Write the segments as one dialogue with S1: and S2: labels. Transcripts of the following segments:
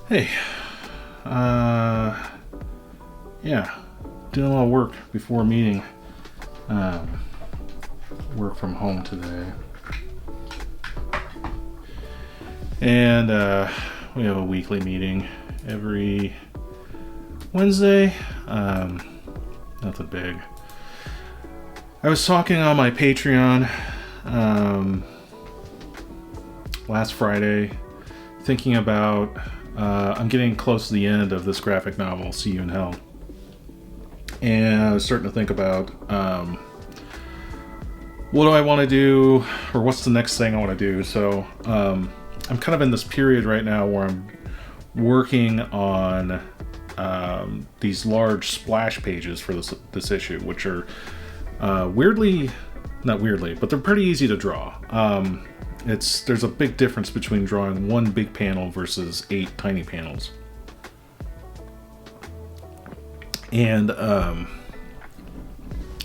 S1: Hey, yeah, doing a little work before a meeting. Work from home today. And we have a weekly meeting every Wednesday. Nothing big. I was talking on my Patreon last Friday, thinking about I'm getting close to the end of this graphic novel, See You in Hell. And I was starting to think about what do I want to do, or what's the next thing I want to do. So I'm kind of in this period right now where I'm working on these large splash pages for this issue, which are not weirdly, but they're pretty easy to draw. There's a big difference between drawing one big panel versus 8 tiny panels. And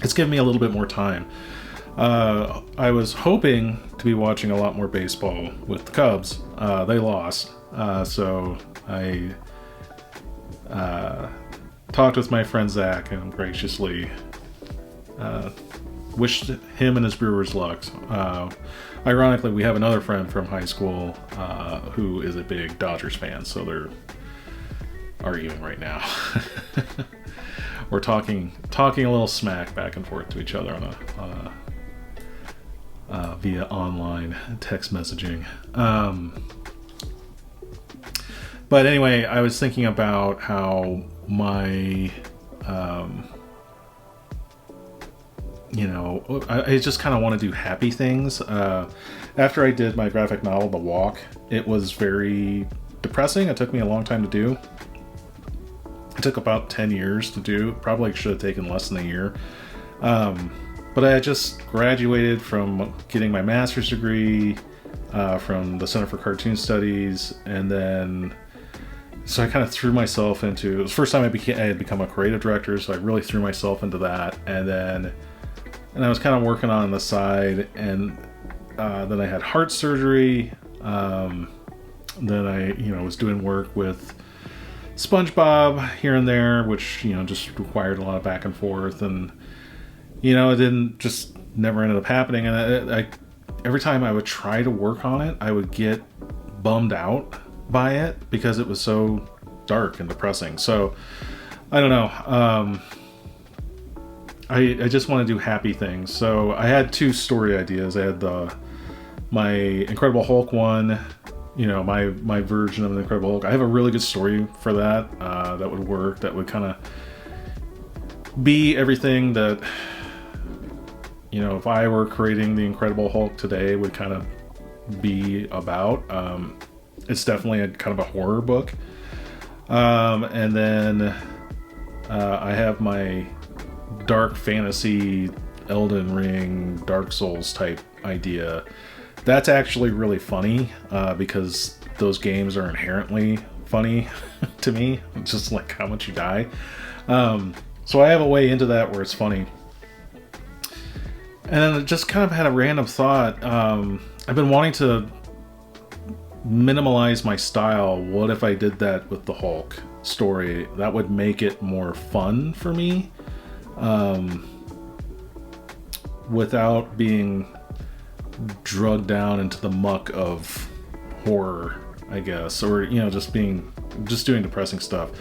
S1: it's given me a little bit more time. I was hoping to be watching a lot more baseball with the Cubs. They lost. So I talked with my friend Zach and graciously wished him and his Brewers luck. Ironically, we have another friend from high school who is a big Dodgers fan, so they're arguing right now. We're talking a little smack back and forth to each other on a via online text messaging. But anyway, I was thinking about how my I just kind of want to do happy things. After I did my graphic novel, The Walk, it was very depressing. It took me a long time to do. It took about 10 years to do. Probably should have taken less than a year. But I just graduated from getting my master's degree from the Center for Cartoon Studies, and then so I kind of threw myself into. It was the first time I had become a creative director, so I really threw myself into that, and I was kind of working on the side, and then I had heart surgery. Then I was doing work with SpongeBob here and there, which just required a lot of back and forth, and it never ended up happening. And I every time I would try to work on it, I would get bummed out by it because it was so dark and depressing. So I don't know. I just want to do happy things. So I had 2 story ideas. I had my Incredible Hulk one. My version of the Incredible Hulk. I have a really good story for that. That would work. That would kind of be everything that, if I were creating the Incredible Hulk today, would kind of be about. It's definitely a kind of a horror book. And then I have my dark fantasy, Elden Ring, Dark Souls type idea. That's actually really funny because those games are inherently funny to me. It's just like how much you die. So I have a way into that where it's funny. And then I just kind of had a random thought. I've been wanting to minimalize my style. What if I did that with the Hulk story? That would make it more fun for me without being drugged down into the muck of horror, I guess, or just doing depressing stuff.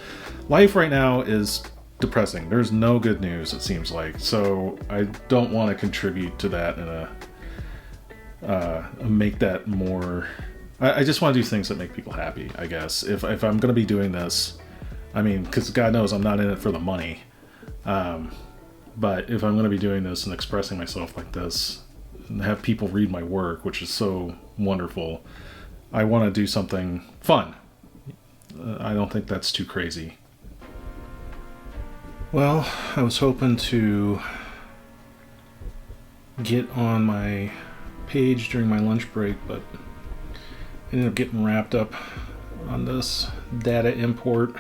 S1: Life right now is depressing. There's no good news, it seems like. So I don't want to contribute to that and make that more. I just want to do things that make people happy, I guess. If I'm going to be doing this, because God knows I'm not in it for the money. But if I'm going to be doing this and expressing myself like this, and have people read my work, which is so wonderful, I want to do something fun. I don't think that's too crazy. Well, I was hoping to get on my page during my lunch break, but I ended up getting wrapped up on this data import,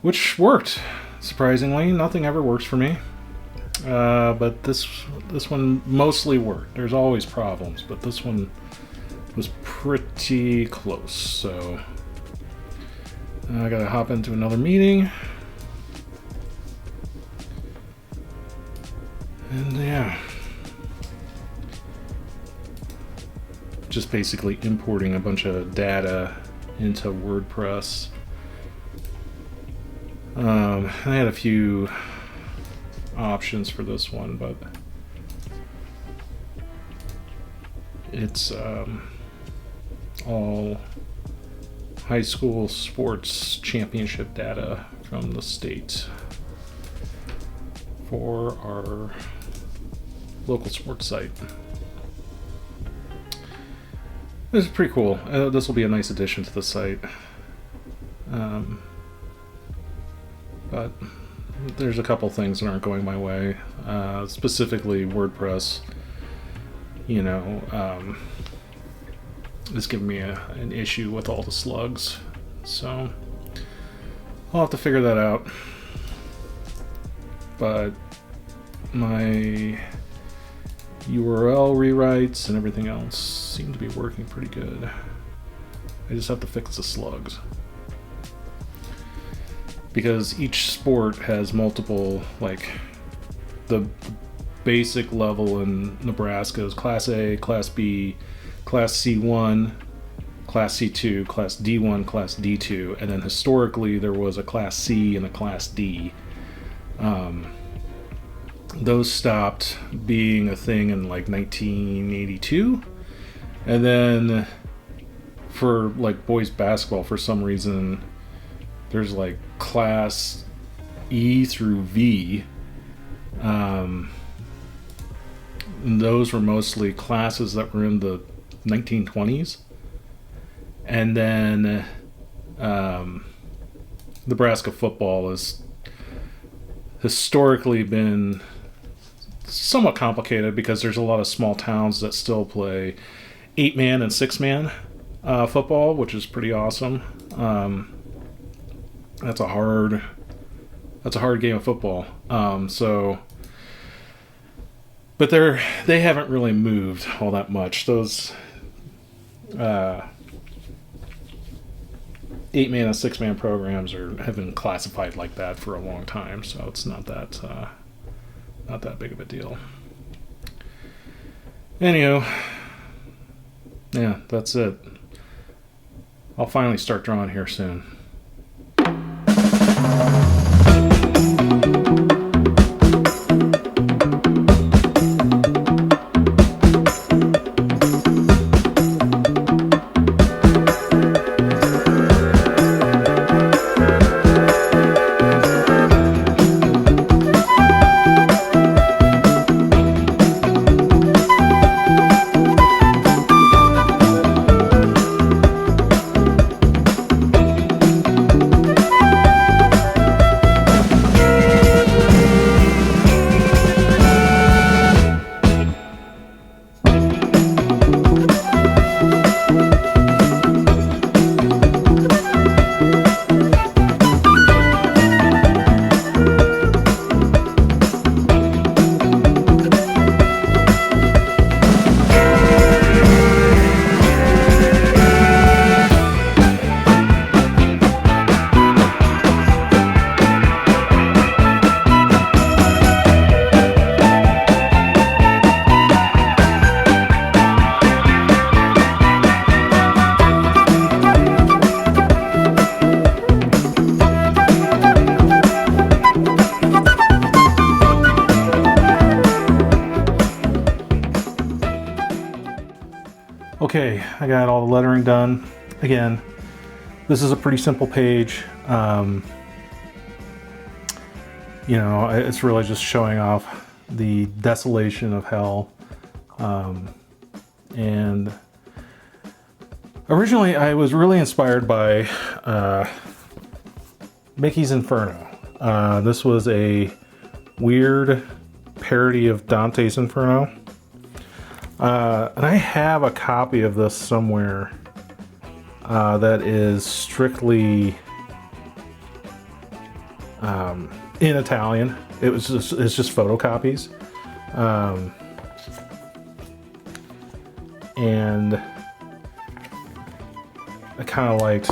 S1: which worked. Surprisingly, nothing ever works for me. But this one mostly worked. There's always problems, but this one was pretty close. So I gotta hop into another meeting. And yeah, just basically importing a bunch of data into WordPress. I had a few options for this one, but it's all high school sports championship data from the state for our local sports site. This is pretty cool. This will be a nice addition to the site. But there's a couple things that aren't going my way. Specifically WordPress, you know, is giving me an issue with all the slugs. So I'll have to figure that out. But my URL rewrites and everything else seem to be working pretty good. I just have to fix the slugs. Because each sport has multiple, like, the basic level in Nebraska is Class A, Class B, Class C1, Class C2, Class D1, Class D2, and then historically there was a Class C and a Class D. Those stopped being a thing in like 1982, and then for like boys basketball, for some reason there's like Class E through V. And those were mostly classes that were in the 1920s, and then Nebraska football has historically been somewhat complicated because there's a lot of small towns that still play 8-man and 6-man football, which is pretty awesome. That's a hard game of football. But they haven't really moved all that much. Those 8-man and 6-man programs have been classified like that for a long time, so it's not that big of a deal. Anywho, yeah, that's it. I'll finally start drawing here soon. Okay, I got all the lettering done. Again, this is a pretty simple page. You know, it's really just showing off the desolation of hell. And originally I was really inspired by Mickey's Inferno. This was a weird parody of Dante's Inferno. And I have a copy of this somewhere that is strictly in Italian. It's just photocopies. And I kind of liked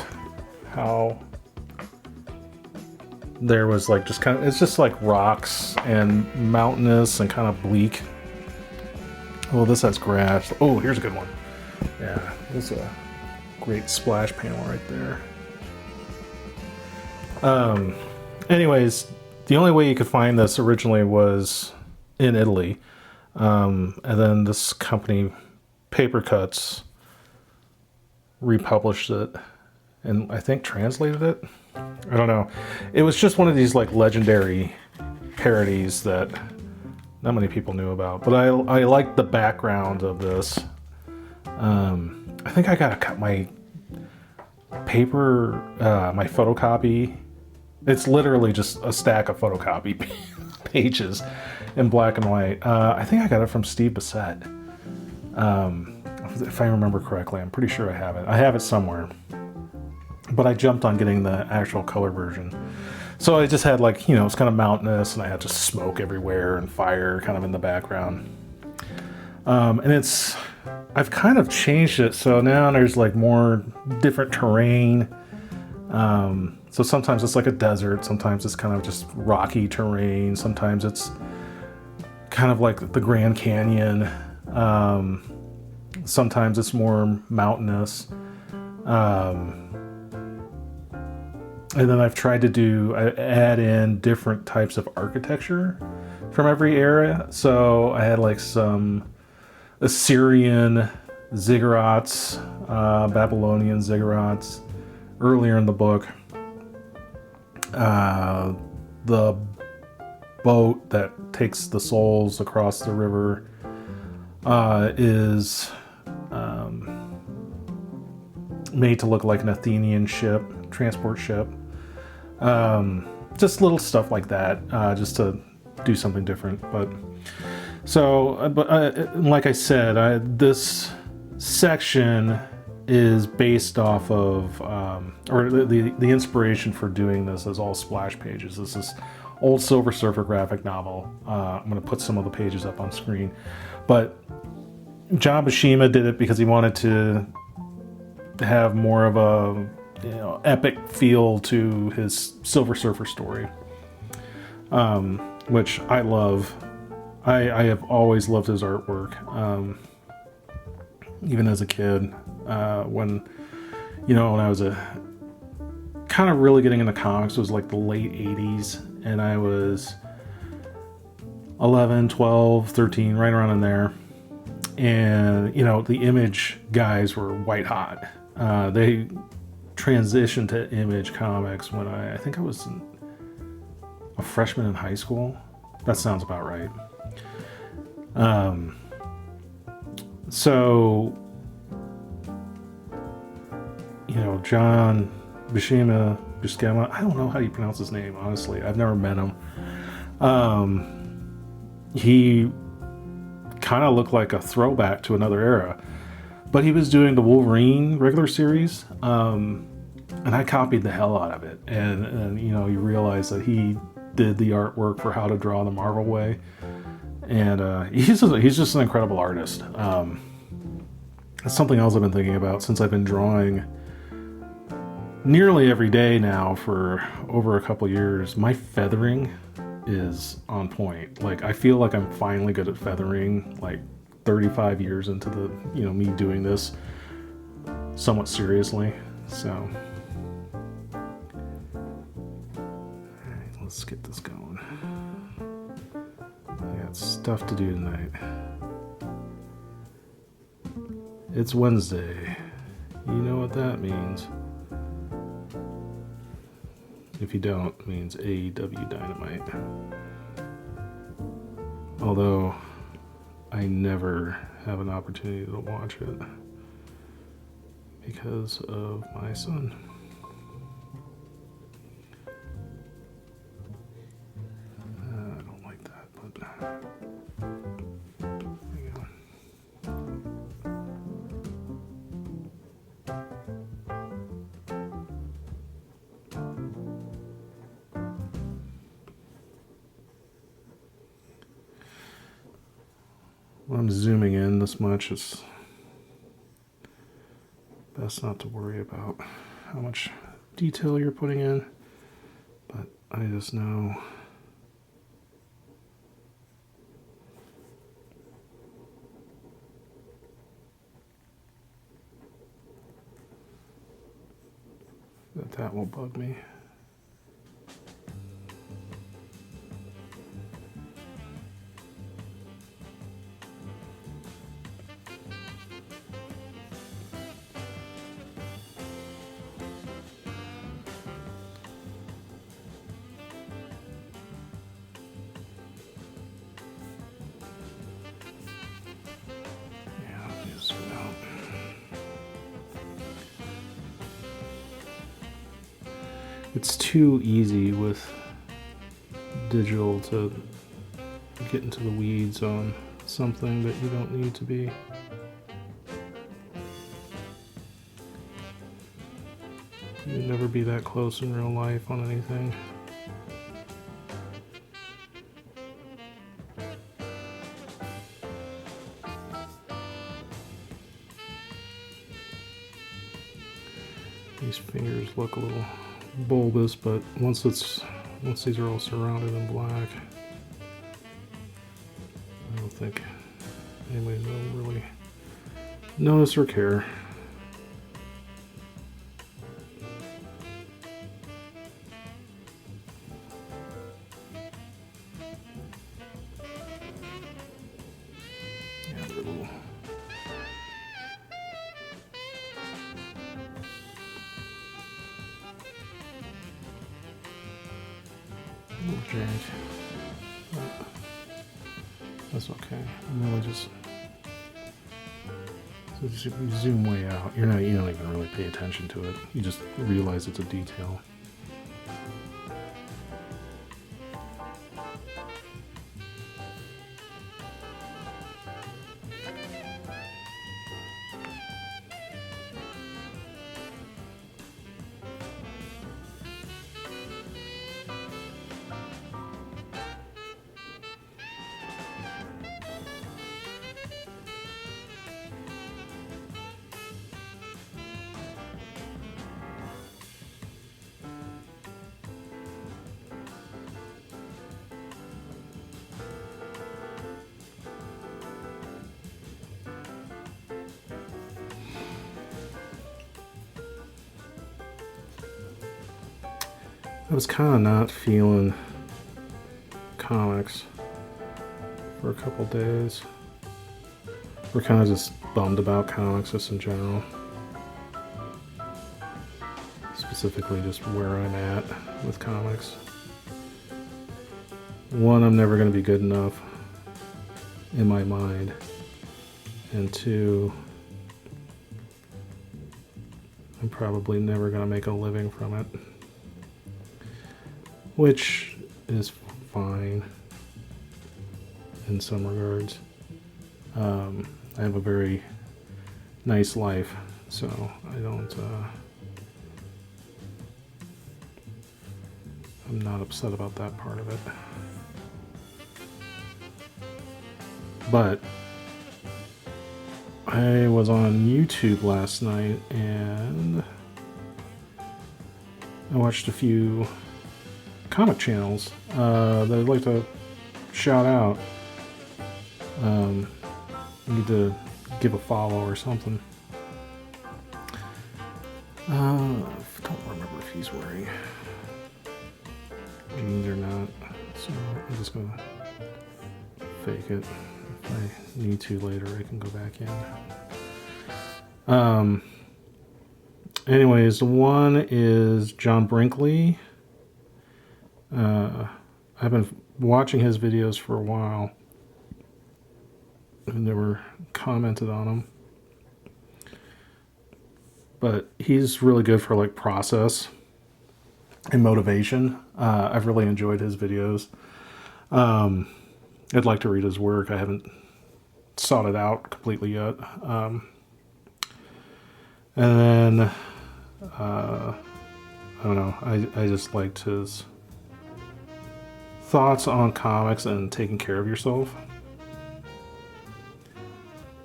S1: how there was like just kind of, it's just like rocks and mountainous and kind of bleak. Oh, this has grass. Oh, here's a good one. Yeah, this is a great splash panel right there. Anyways, the only way you could find this originally was in Italy. And then this company, Paper Cuts, republished it and I think translated it. I don't know. It was just one of these like legendary parodies that not many people knew about, but I liked the background of this. I think I gotta cut my paper, my photocopy. It's literally just a stack of photocopy pages in black and white. I think I got it from Steve Bissett. If I remember correctly, I'm pretty sure I have it. I have it somewhere. But I jumped on getting the actual color version. So I just had like, you know, it's kind of mountainous and I had just smoke everywhere and fire kind of in the background. And I've kind of changed it. So now there's like more different terrain. So sometimes it's like a desert. Sometimes it's kind of just rocky terrain. Sometimes it's kind of like the Grand Canyon. Sometimes it's more mountainous. And then I've tried to add in different types of architecture from every area. So I had like some Assyrian ziggurats, Babylonian ziggurats earlier in the book. The boat that takes the souls across the river is made to look like an Athenian ship, transport ship. Just little stuff like that, just to do something different. But like I said, this section is based off of, or the inspiration for doing this is all splash pages. This is old Silver Surfer graphic novel. I'm going to put some of the pages up on screen. But John Buscema did it because he wanted to have more of a, you know, epic feel to his Silver Surfer story, which I love. I have always loved his artwork, even as a kid. When I was kind of really getting into comics, it was like the late 80s, and I was 11, 12, 13, right around in there. And, you know, the Image guys were white hot. They transitioned to Image Comics when I think I was a freshman in high school. That sounds about right. So, you know, John Buscema, I don't know how you pronounce his name, honestly. I've never met him. He kind of looked like a throwback to another era. But he was doing the Wolverine regular series, and I copied the hell out of it. And you know, you realize that he did the artwork for How to Draw the Marvel Way. And he's just an incredible artist. That's something else I've been thinking about since I've been drawing nearly every day now for over a couple years. My feathering is on point. Like, I feel like I'm finally good at feathering, like 35 years into the, you know, me doing this somewhat seriously. So, all right, let's get this going. I got stuff to do tonight. It's Wednesday. You know what that means. If you don't, it means AEW Dynamite. Although I never have an opportunity to watch it because of my son. I don't like that, but there you go. When I'm zooming in this much, it's best not to worry about how much detail you're putting in, but I just know that will bug me. It's too easy with digital to get into the weeds on something that you don't need to be. You'll never be that close in real life on anything. These fingers look a little bulbous, but once these are all surrounded in black, I don't think anybody's gonna really notice or care. Yeah, they're a little. Jank. But that's okay. I'm really just if you zoom way out, you don't even really pay attention to it. You just realize it's a detail. I was kind of not feeling comics for a couple days. We're kind of just bummed about comics just in general. Specifically just where I'm at with comics. One, I'm never going to be good enough in my mind. And two, I'm probably never going to make a living from it. Which is fine in some regards. I have a very nice life, so I don't, I'm not upset about that part of it. But I was on YouTube last night and I watched a few comic channels that I'd like to shout out. Need to give a follow or something. I don't remember if he's wearing jeans or not, so I'm just gonna fake it. If I need to later, I can go back in. Anyways, one is John Brinkley. I've been watching his videos for a while. I've never commented on them. But he's really good for like process and motivation. I've really enjoyed his videos. I'd like to read his work. I haven't sought it out completely yet. And then, I don't know, I just liked his thoughts on comics and taking care of yourself.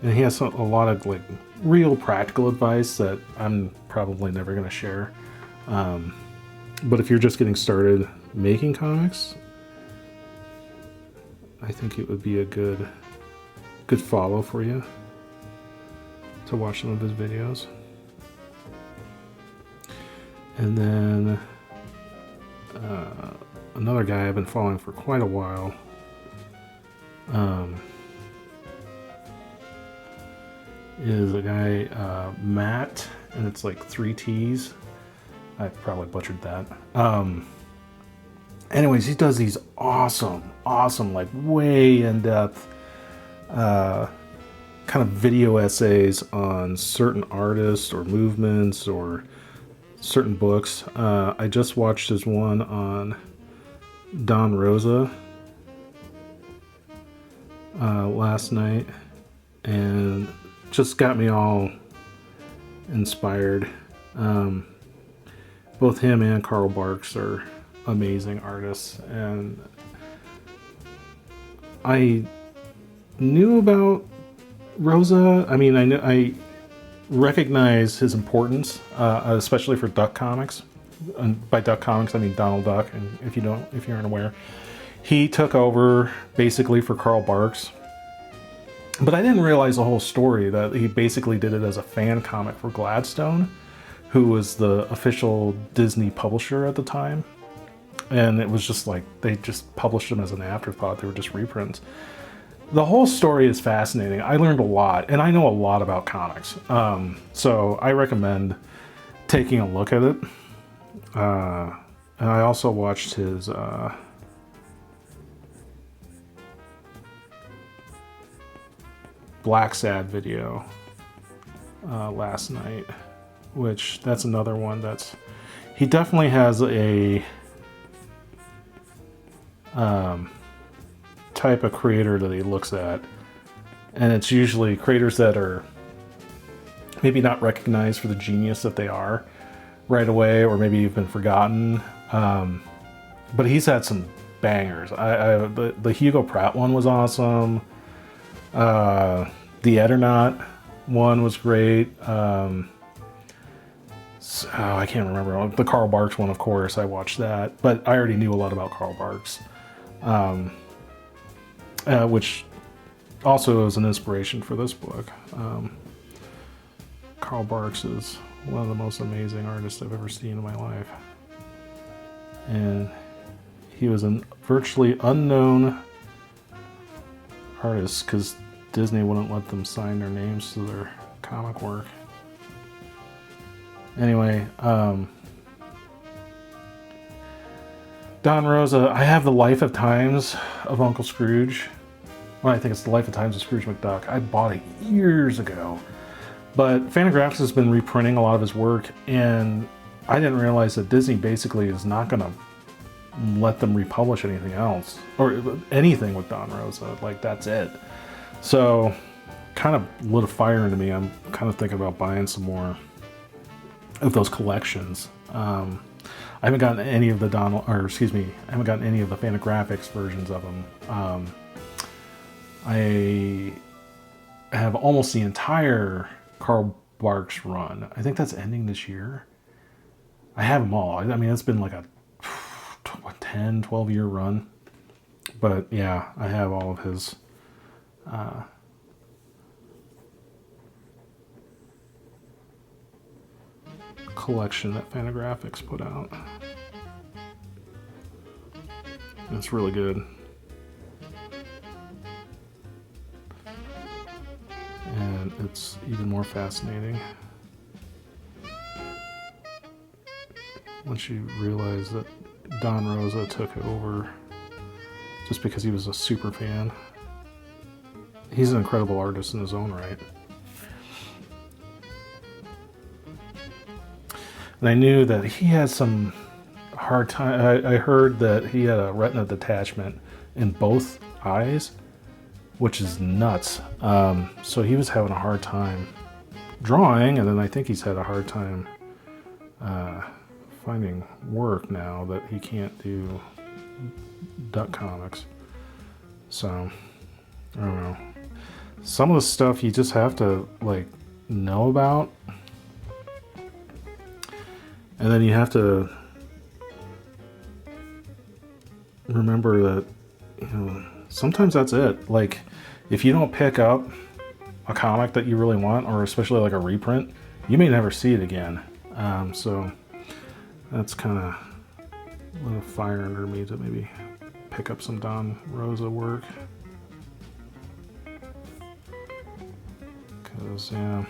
S1: And he has a lot of like real practical advice that I'm probably never going to share. But if you're just getting started making comics, I think it would be a good follow for you to watch some of his videos. And then another guy I've been following for quite a while is a guy, Matt, and it's like 3 T's. I probably butchered that. Anyways, he does these awesome, like way in-depth kind of video essays on certain artists or movements or certain books. I just watched his one on Don Rosa last night, and just got me all inspired. Both him and Carl Barks are amazing artists, and I knew about Rosa. I mean, I recognize his importance, especially for Duck Comics. And by Duck Comics, I mean Donald Duck. And if you aren't aware, he took over basically for Carl Barks. But I didn't realize the whole story, that he basically did it as a fan comic for Gladstone, who was the official Disney publisher at the time. And it was just like, they just published them as an afterthought. They were just reprints. The whole story is fascinating. I learned a lot, and I know a lot about comics. So I recommend taking a look at it. And I also watched his Black Sad video last night, which that's another one that's, he definitely has a type of creator that he looks at, and it's usually creators that are maybe not recognized for the genius that they are right away, or maybe you've been forgotten. But he's had some bangers. The Hugo Pratt one was awesome. The Eternaut one was great. I can't remember. The Carl Barks one, of course, I watched that, but I already knew a lot about Carl Barks, which also is an inspiration for this book. Carl Barks is one of the most amazing artists I've ever seen in my life. And he was a virtually unknown artist because Disney wouldn't let them sign their names to their comic work. Anyway, Don Rosa, I have the Life of Times of Uncle Scrooge. Well, I think it's the Life of Times of Scrooge McDuck. I bought it years ago. But Fantagraphics has been reprinting a lot of his work, and I didn't realize that Disney basically is not going to let them republish anything else, or anything with Don Rosa. Like, that's it. So, kind of lit a fire into me. I'm kind of thinking about buying some more of those collections. I haven't gotten any of the I haven't gotten any of the Fantagraphics versions of them. I have almost the entire Carl Barks run. I think that's ending this year. I have them all. I mean, it's been like a 10, 12 year run. But yeah, I have all of his collection that Fantagraphics put out. It's really good. And it's even more fascinating once you realize that Don Rosa took over just because he was a super fan. He's an incredible artist in his own right. And I knew that he had some hard time. I heard that he had a retina detachment in both eyes, which is nuts. So he was having a hard time drawing, and then I think he's had a hard time finding work now that he can't do Duck Comics. So, I don't know. some of the stuff you just have to like know about, and then you have to remember that, you know, sometimes that's it. Like, if you don't pick up a comic that you really want, or especially like a reprint, you may never see it again. So that's kind of lit a fire under me to maybe pick up some Don Rosa work. Because, yeah,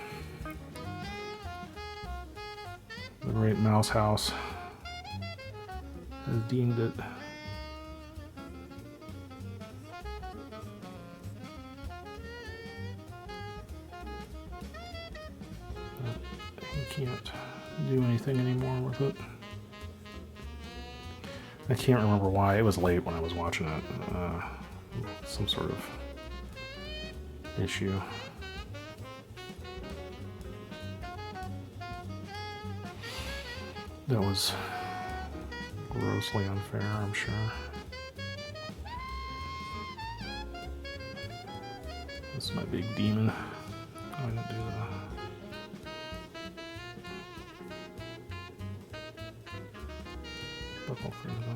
S1: the great Mouse House has deemed it. You can't do anything anymore with it. I can't remember why. It was late when I was watching it. Some sort of issue. That was grossly unfair, I'm sure. This is my big demon. I didn't do that. Buckle frames on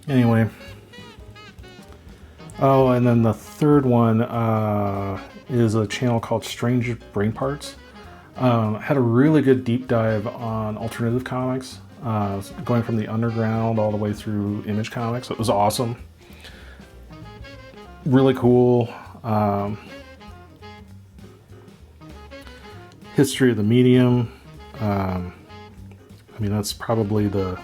S1: there. Anyway. Oh, and then the third one is a channel called Strange Brain Parts. Had a really good deep dive on alternative comics, going from the underground all the way through Image Comics. It was awesome. Really cool. History of the medium. I mean, that's probably the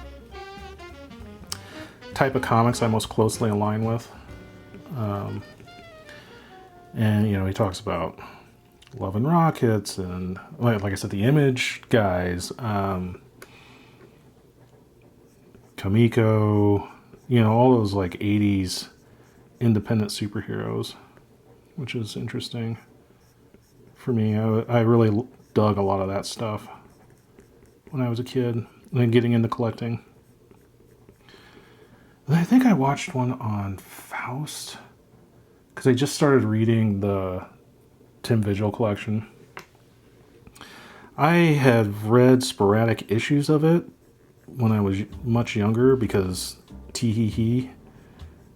S1: type of comics I most closely align with. And, you know, he talks about Love and Rockets and, like I said, the Image guys, Kamiko, you know, all those like 80s independent superheroes, which is interesting for me. I really dug a lot of that stuff when I was a kid, and then getting into collecting. And I think I watched one on Faust, because I just started reading the Tim Vigil collection. I had read sporadic issues of it when I was much younger, because tee-hee-hee,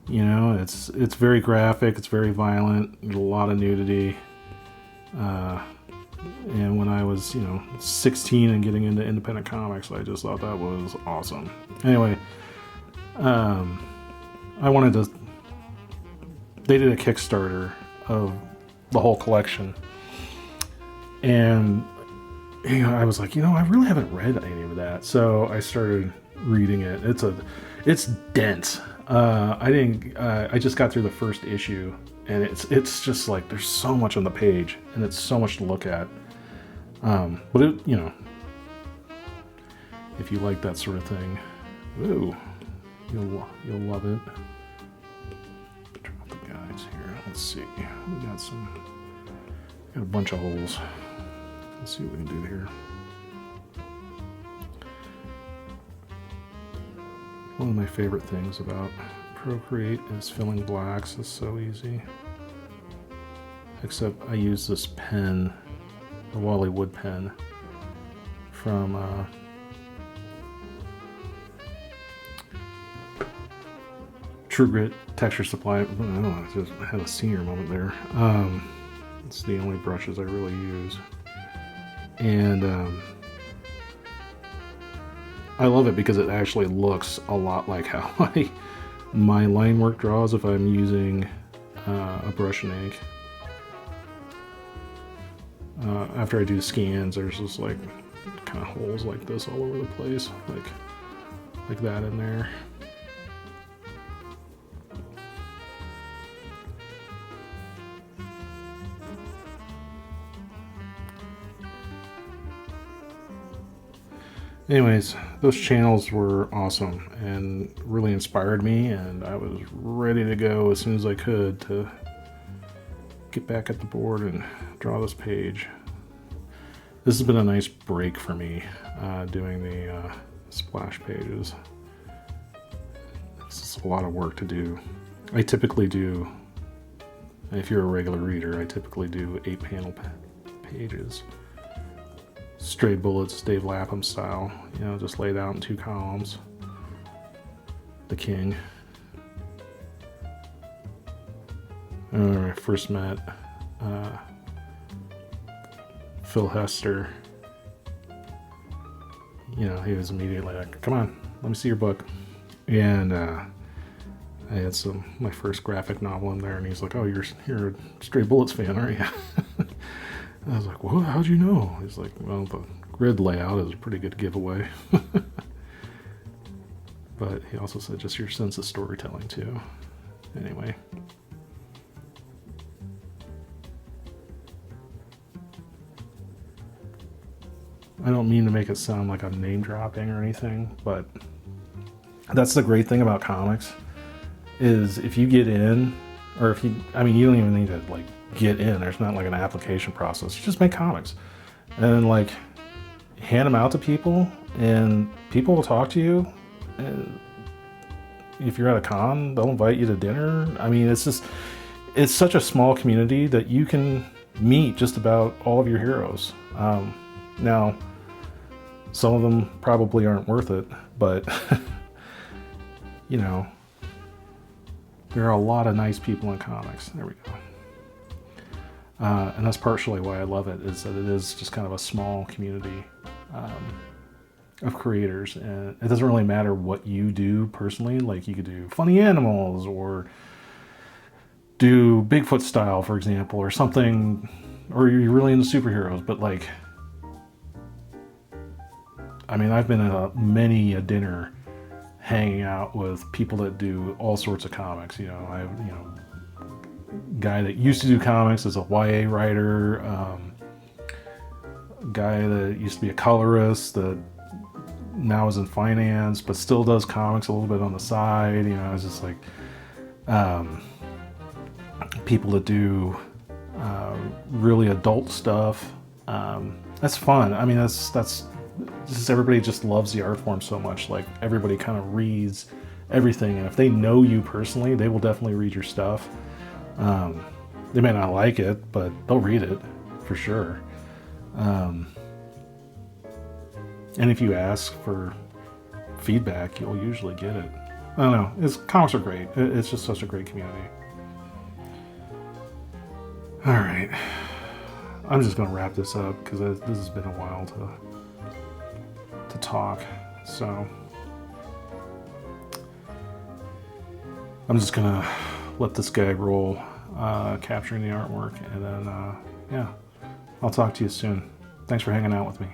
S1: you know, it's very graphic, it's very violent, there's a lot of nudity. And when I was, you know, 16 and getting into independent comics, I just thought that was awesome. Anyway, I wanted to... They did a Kickstarter of the whole collection. And, you know, I was like, you know, I really haven't read any of that. So I started reading it. It's dense. I just got through the first issue, and it's just like, there's so much on the page, and it's so much to look at. But it, you know, if you like that sort of thing, ooh, you'll love it. Drop the guides here. Let's see. We got a bunch of holes. Let's see what we can do here. One of my favorite things about Procreate is filling blacks. It's so easy. Except I use this pen, the Wally Wood pen from True Grit Texture Supply. I don't know, I just had a senior moment there. It's the only brushes I really use. And I love it because it actually looks a lot like how my line work draws if I'm using a brush and ink. After I do scans, there's just like kind of holes like this all over the place, like that in there. Anyways, those channels were awesome and really inspired me, and I was ready to go as soon as I could to get back at the board and draw this page. This has been a nice break for me, doing the splash pages. It's it's a lot of work to do. I typically do, if you're a regular reader, I typically do 8 panel pages. Straight bullets, Dave Lapham style, you know, just laid out in 2 columns. The King. When I first met Phil Hester, you know, he was immediately like, come on, let me see your book. And I had my first graphic novel in there, and he's like, oh, you're a Stray Bullets fan, aren't you? I was like, well, how'd you know? He's like, well, the grid layout is a pretty good giveaway. But he also said just your sense of storytelling too. Anyway. I don't mean to make it sound like I'm name dropping or anything, but that's the great thing about comics is if you get in, or if you, I mean, you don't even need to like get in. There's not like an application process. You just make comics and like hand them out to people, and people will talk to you. And if you're at a con, they'll invite you to dinner. I mean, it's such a small community that you can meet just about all of your heroes. Now, some of them probably aren't worth it, but you know, there are a lot of nice people in comics. There we go. And that's partially why I love it, is that it is just kind of a small community of creators. And it doesn't really matter what you do personally. Like, you could do funny animals or do Bigfoot style, for example, or something, or you're really into superheroes. But like, I mean, I've been at many a dinner hanging out with people that do all sorts of comics. You know, I have, you know, guy that used to do comics as a YA writer, guy that used to be a colorist that now is in finance but still does comics a little bit on the side. You know, it's just like people that do really adult stuff. That's fun. I mean, that's just, everybody just loves the art form so much. Like, everybody kind of reads everything, and if they know you personally, they will definitely read your stuff. They may not like it, but they'll read it for sure. And if you ask for feedback, you'll usually get it. I don't know. Comics are great. It's just such a great community. All right. I'm just going to wrap this up because this has been a while to talk. So I'm just going to let this guy roll, capturing the artwork, and then, yeah, I'll talk to you soon. Thanks for hanging out with me.